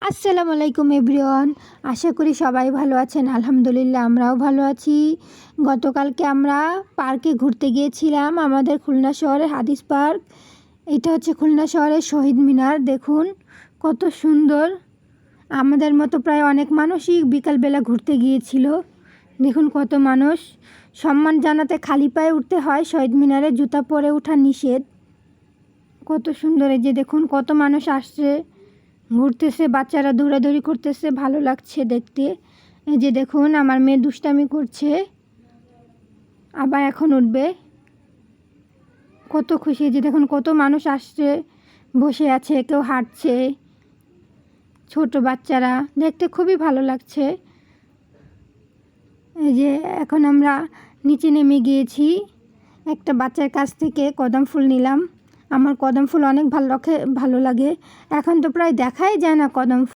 আসসালামু আলাইকুম এভরিওয়ান। আশা করি সবাই ভালো আছেন। আলহামদুলিল্লাহ আমরাও ভালো আছি। গতকালকে আমরা পার্কে ঘুরতে গিয়েছিলাম, আমাদের খুলনা শহরের হাদিস পার্ক। এটা হচ্ছে খুলনা শহরের শহীদ মিনার। দেখুন কত সুন্দর। আমাদের মতো প্রায় অনেক মানুষই বিকালবেলা ঘুরতে গিয়েছিল। দেখুন কত মানুষ। সম্মান জানাতে খালি পায়ে উঠতে হয় শহীদ মিনারে, জুতা পরে ওঠা নিষেধ। কত সুন্দর। এই যে দেখুন কত মানুষ আসছে, ঘুরতেছে, বাচ্চারা দৌড়াদৌড়ি করতেছে, ভালো লাগছে দেখতে। এই যে দেখুন আমার মেয়ে দুষ্টামি করছে, আবার এখন উঠবে। কত খুশি। এই যে দেখুন কত মানুষ আসছে, বসে আছে, কেউ হাঁটছে, ছোট বাচ্চারা, দেখতে খুবই ভালো লাগছে। এই যে এখন আমরা নিচে নেমে গিয়েছি, একটা বাচ্চার কাছ থেকে কদম ফুল নিলাম। আমার কদম ফুল অনেক ভালো লাগে। এখন তো প্রায় দেখাই যায় না কদম ফুল।